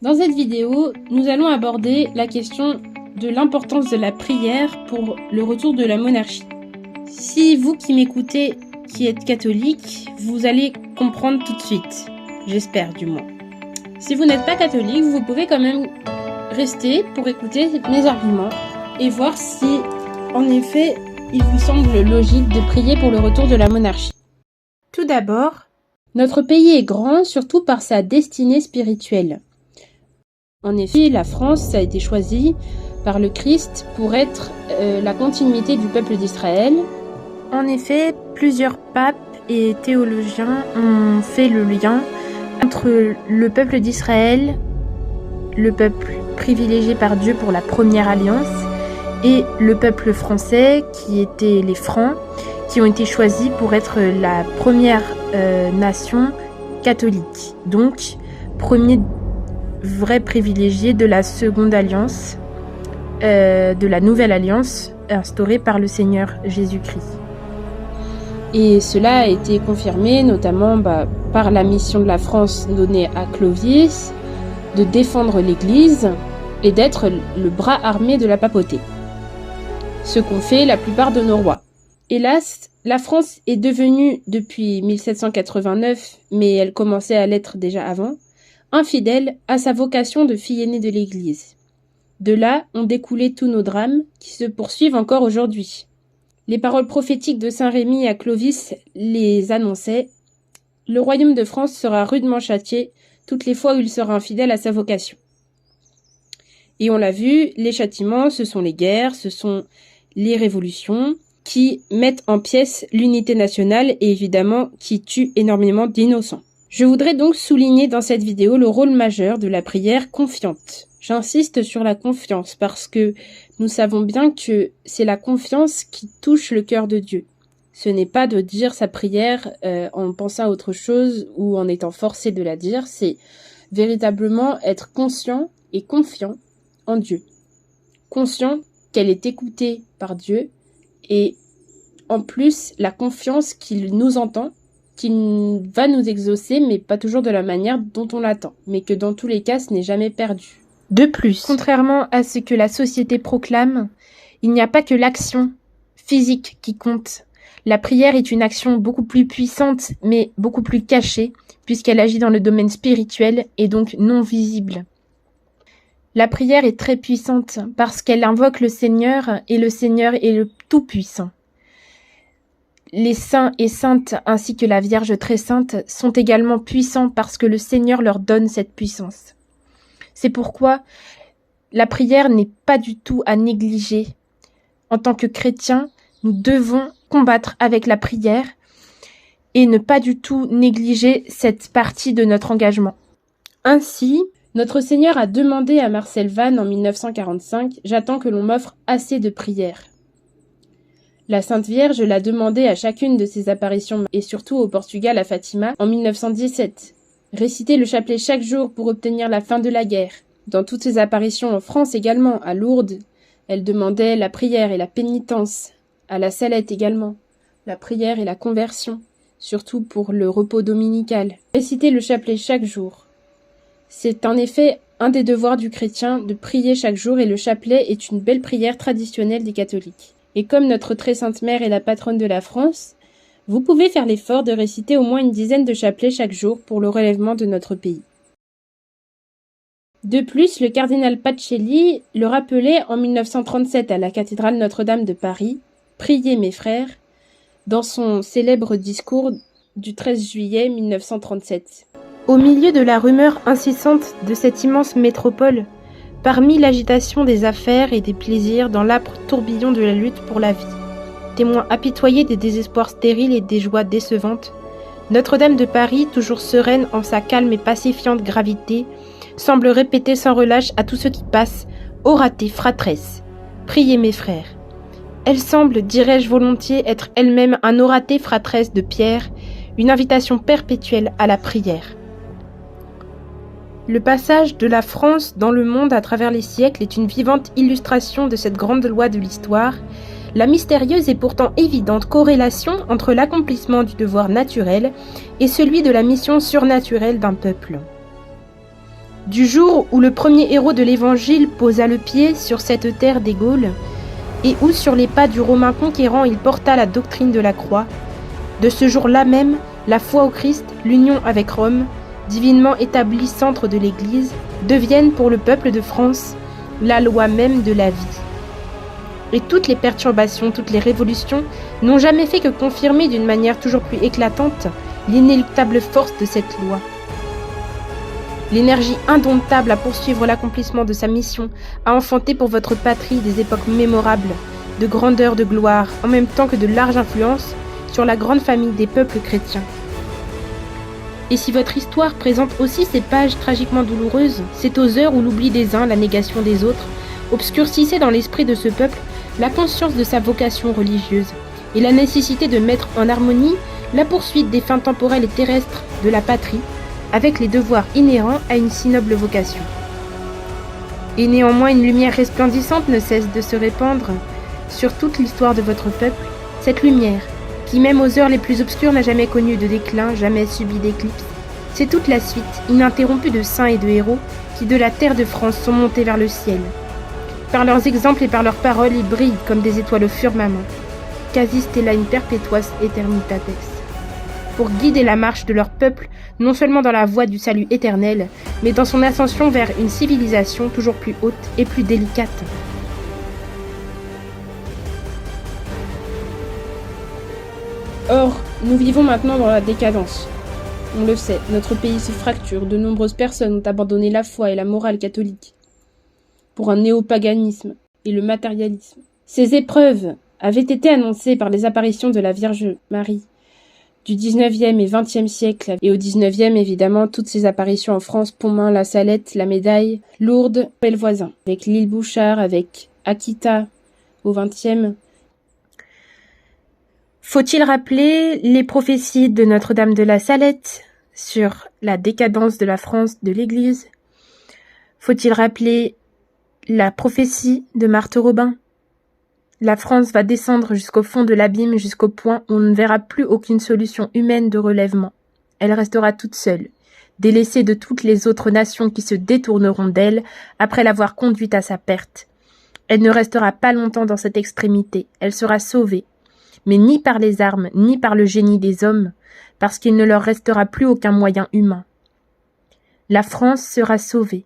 Dans cette vidéo, nous allons aborder la question de l'importance de la prière pour le retour de la monarchie. Si vous qui m'écoutez, qui êtes catholique, vous allez comprendre tout de suite. J'espère du moins. Si vous n'êtes pas catholique, vous pouvez quand même rester pour écouter mes arguments et voir si, en effet, il vous semble logique de prier pour le retour de la monarchie. Tout d'abord, notre pays est grand surtout par sa destinée spirituelle. En effet, la France a été choisie par le Christ pour être la continuité du peuple d'Israël. En effet, plusieurs papes et théologiens ont fait le lien entre le peuple d'Israël, le peuple privilégié par Dieu pour la première alliance, et le peuple français, qui étaient les Francs, qui ont été choisis pour être la première nation catholique. Donc, premier vrai privilégié de la seconde alliance, de la nouvelle alliance instaurée par le Seigneur Jésus-Christ. Et cela a été confirmé notamment par la mission de la France donnée à Clovis, de défendre l'Église et d'être le bras armé de la papauté. Ce qu'ont fait la plupart de nos rois. Hélas, la France est devenue depuis 1789, mais elle commençait à l'être déjà avant, infidèle à sa vocation de fille aînée de l'Église. De là ont découlé tous nos drames qui se poursuivent encore aujourd'hui. Les paroles prophétiques de saint Rémy à Clovis les annonçaient. Le royaume de France sera rudement châtié toutes les fois où il sera infidèle à sa vocation. Et on l'a vu, les châtiments, ce sont les guerres, ce sont les révolutions qui mettent en pièces l'unité nationale et évidemment qui tuent énormément d'innocents. Je voudrais donc souligner dans cette vidéo le rôle majeur de la prière confiante. J'insiste sur la confiance parce que nous savons bien que c'est la confiance qui touche le cœur de Dieu. Ce n'est pas de dire sa prière en pensant à autre chose ou en étant forcé de la dire, c'est véritablement être conscient et confiant en Dieu. Conscient qu'elle est écoutée par Dieu et en plus la confiance qu'il nous entend, qu'il va nous exaucer, mais pas toujours de la manière dont on l'attend, mais que dans tous les cas, ce n'est jamais perdu. De plus, contrairement à ce que la société proclame, il n'y a pas que l'action physique qui compte. La prière est une action beaucoup plus puissante, mais beaucoup plus cachée, puisqu'elle agit dans le domaine spirituel et donc non visible. La prière est très puissante parce qu'elle invoque le Seigneur et le Seigneur est le Tout-Puissant. Les saints et saintes ainsi que la Vierge très sainte sont également puissants parce que le Seigneur leur donne cette puissance. C'est pourquoi la prière n'est pas du tout à négliger. En tant que chrétiens, nous devons combattre avec la prière et ne pas du tout négliger cette partie de notre engagement. Ainsi, notre Seigneur a demandé à Marcel Vannes en 1945 « J'attends que l'on m'offre assez de prières ». La Sainte Vierge l'a demandé à chacune de ses apparitions et surtout au Portugal à Fatima en 1917. Réciter le chapelet chaque jour pour obtenir la fin de la guerre. Dans toutes ses apparitions en France également, à Lourdes, elle demandait la prière et la pénitence. À la Salette également, la prière et la conversion, surtout pour le repos dominical. Réciter le chapelet chaque jour. C'est en effet un des devoirs du chrétien de prier chaque jour et le chapelet est une belle prière traditionnelle des catholiques. Et comme notre très sainte mère est la patronne de la France, vous pouvez faire l'effort de réciter au moins une dizaine de chapelets chaque jour pour le relèvement de notre pays. De plus, le cardinal Pacelli le rappelait en 1937 à la cathédrale Notre-Dame de Paris, « Priez mes frères », dans son célèbre discours du 13 juillet 1937. Au milieu de la rumeur incessante de cette immense métropole, parmi l'agitation des affaires et des plaisirs dans l'âpre tourbillon de la lutte pour la vie, témoin apitoyé des désespoirs stériles et des joies décevantes, Notre-Dame de Paris, toujours sereine en sa calme et pacifiante gravité, semble répéter sans relâche à tous ceux qui passent « Orate fratres, priez mes frères ». Elle semble, dirais-je volontiers, être elle-même un Orate fratres de Pierre, une invitation perpétuelle à la prière. Le passage de la France dans le monde à travers les siècles est une vivante illustration de cette grande loi de l'histoire, la mystérieuse et pourtant évidente corrélation entre l'accomplissement du devoir naturel et celui de la mission surnaturelle d'un peuple. Du jour où le premier héros de l'Évangile posa le pied sur cette terre des Gaules, et où sur les pas du Romain conquérant il porta la doctrine de la croix, de ce jour-là même, la foi au Christ, l'union avec Rome, divinement établi centre de l'Église, deviennent pour le peuple de France la loi même de la vie. Et toutes les perturbations, toutes les révolutions n'ont jamais fait que confirmer d'une manière toujours plus éclatante l'inéluctable force de cette loi. L'énergie indomptable à poursuivre l'accomplissement de sa mission a enfanté pour votre patrie des époques mémorables, de grandeur, de gloire, en même temps que de large influence sur la grande famille des peuples chrétiens. Et si votre histoire présente aussi ces pages tragiquement douloureuses, c'est aux heures où l'oubli des uns, la négation des autres, obscurcissait dans l'esprit de ce peuple la conscience de sa vocation religieuse et la nécessité de mettre en harmonie la poursuite des fins temporelles et terrestres de la patrie avec les devoirs inhérents à une si noble vocation. Et néanmoins une lumière resplendissante ne cesse de se répandre sur toute l'histoire de votre peuple, cette lumière qui même aux heures les plus obscures n'a jamais connu de déclin, jamais subi d'éclipse. C'est toute la suite ininterrompue de saints et de héros qui de la terre de France sont montés vers le ciel. Par leurs exemples et par leurs paroles, ils brillent comme des étoiles au firmament. Quasi stella in perpetuas aeternitates. Pour guider la marche de leur peuple, non seulement dans la voie du salut éternel, mais dans son ascension vers une civilisation toujours plus haute et plus délicate. Or, nous vivons maintenant dans la décadence. On le sait, notre pays se fracture, de nombreuses personnes ont abandonné la foi et la morale catholique pour un néopaganisme et le matérialisme. Ces épreuves avaient été annoncées par les apparitions de la Vierge Marie du 19e et 20e siècle, et au 19e, évidemment, toutes ces apparitions en France, Pontmain, La Salette, La Médaille, Lourdes et le voisin, avec l'île Bouchard, avec Akita au 20e. Faut-il rappeler les prophéties de Notre-Dame de la Salette sur la décadence de la France de l'Église? Faut-il rappeler la prophétie de Marthe Robin? La France va descendre jusqu'au fond de l'abîme, jusqu'au point où on ne verra plus aucune solution humaine de relèvement. Elle restera toute seule, délaissée de toutes les autres nations qui se détourneront d'elle après l'avoir conduite à sa perte. Elle ne restera pas longtemps dans cette extrémité, elle sera sauvée, mais ni par les armes, ni par le génie des hommes, parce qu'il ne leur restera plus aucun moyen humain. La France sera sauvée,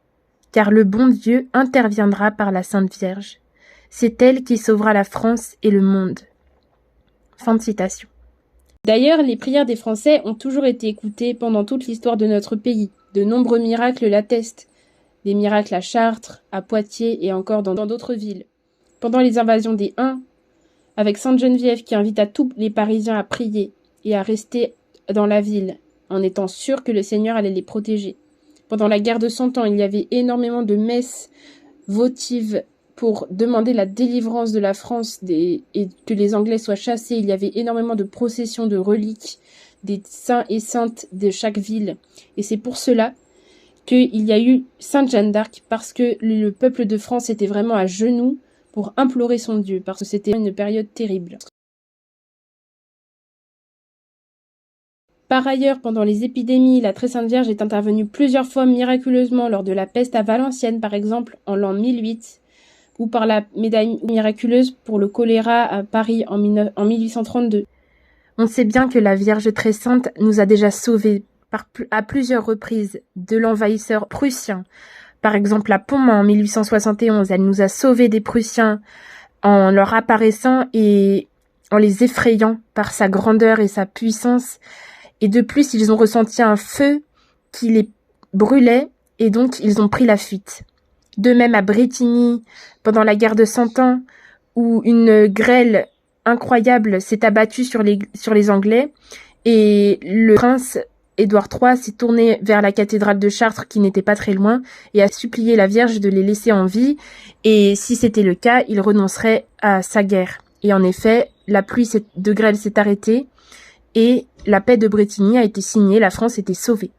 car le bon Dieu interviendra par la Sainte Vierge. C'est elle qui sauvera la France et le monde. Fin de citation. D'ailleurs, les prières des Français ont toujours été écoutées pendant toute l'histoire de notre pays. De nombreux miracles l'attestent. Des miracles à Chartres, à Poitiers et encore dans d'autres villes. Pendant les invasions des Huns, avec Sainte Geneviève qui invite à tous les Parisiens à prier et à rester dans la ville, en étant sûrs que le Seigneur allait les protéger. Pendant la guerre de 100 ans, il y avait énormément de messes votives pour demander la délivrance de la France et que les Anglais soient chassés. Il y avait énormément de processions de reliques des saints et saintes de chaque ville. Et c'est pour cela qu'il y a eu Sainte Jeanne d'Arc, parce que le peuple de France était vraiment à genoux pour implorer son Dieu, parce que c'était une période terrible. Par ailleurs, pendant les épidémies, la Très Sainte Vierge est intervenue plusieurs fois miraculeusement lors de la peste à Valenciennes, par exemple, en l'an 1008, ou par la médaille miraculeuse pour le choléra à Paris en 1832. On sait bien que la Vierge très sainte nous a déjà sauvés à plusieurs reprises de l'envahisseur prussien. Par exemple, à Pontmain en 1871, elle nous a sauvés des Prussiens en leur apparaissant et en les effrayant par sa grandeur et sa puissance. Et de plus, ils ont ressenti un feu qui les brûlait et donc ils ont pris la fuite. De même à Brétigny, pendant la guerre de 100 ans, où une grêle incroyable s'est abattue sur les Anglais, et le prince Édouard III s'est tourné vers la cathédrale de Chartres, qui n'était pas très loin, et a supplié la Vierge de les laisser en vie, et si c'était le cas, il renoncerait à sa guerre. Et en effet, la pluie de grêle s'est arrêtée, et la paix de Brétigny a été signée, la France était sauvée.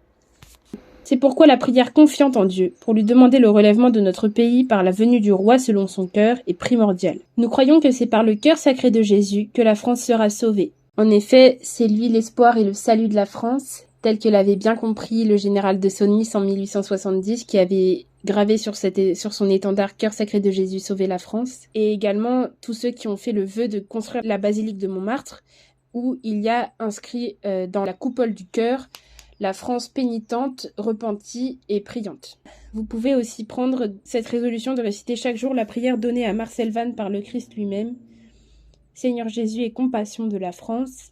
C'est pourquoi la prière confiante en Dieu, pour lui demander le relèvement de notre pays par la venue du roi selon son cœur, est primordiale. Nous croyons que c'est par le cœur sacré de Jésus que la France sera sauvée. En effet, c'est lui l'espoir et le salut de la France, tel que l'avait bien compris le général de Senlis en 1870, qui avait gravé sur son étendard « Cœur sacré de Jésus, sauvez la France », et également tous ceux qui ont fait le vœu de construire la basilique de Montmartre, où il y a inscrit dans la coupole du cœur « La France pénitente, repentie et priante ». Vous pouvez aussi prendre cette résolution de réciter chaque jour la prière donnée à Marcel Vannes par le Christ lui-même. « Seigneur Jésus, aie compassion de la France,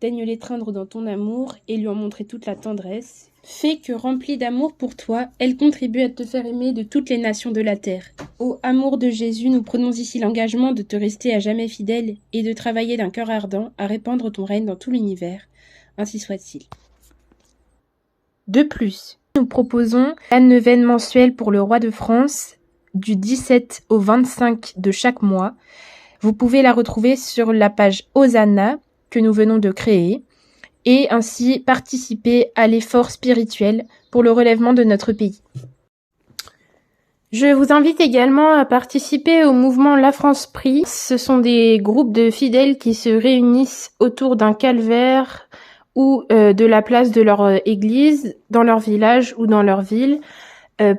daigne l'étreindre dans ton amour et lui en montrer toute la tendresse. Fais que, remplie d'amour pour toi, elle contribue à te faire aimer de toutes les nations de la terre. Ô amour de Jésus, nous prenons ici l'engagement de te rester à jamais fidèle et de travailler d'un cœur ardent à répandre ton règne dans tout l'univers. Ainsi soit-il. » De plus, nous proposons un neuvaine mensuel pour le roi de France du 17 au 25 de chaque mois. Vous pouvez la retrouver sur la page Hosanna que nous venons de créer et ainsi participer à l'effort spirituel pour le relèvement de notre pays. Je vous invite également à participer au mouvement La France Prie. Ce sont des groupes de fidèles qui se réunissent autour d'un calvaire ou de la place de leur église, dans leur village ou dans leur ville,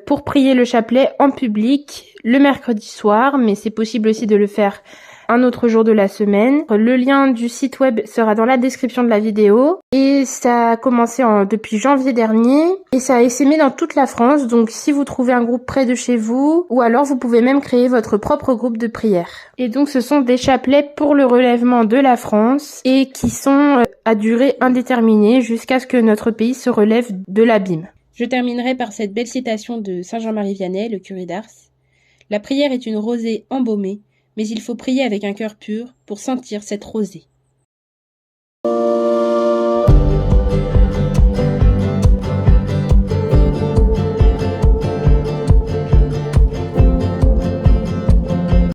pour prier le chapelet en public le mercredi soir, mais c'est possible aussi de le faire un autre jour de la semaine. Le lien du site web sera dans la description de la vidéo et ça a commencé depuis janvier dernier et ça a essaimé dans toute la France. Donc si vous trouvez un groupe près de chez vous ou alors vous pouvez même créer votre propre groupe de prière. Et donc ce sont des chapelets pour le relèvement de la France et qui sont à durée indéterminée jusqu'à ce que notre pays se relève de l'abîme. Je terminerai par cette belle citation de Saint Jean-Marie Vianney, le curé d'Ars. La prière est une rosée embaumée, mais il faut prier avec un cœur pur pour sentir cette rosée.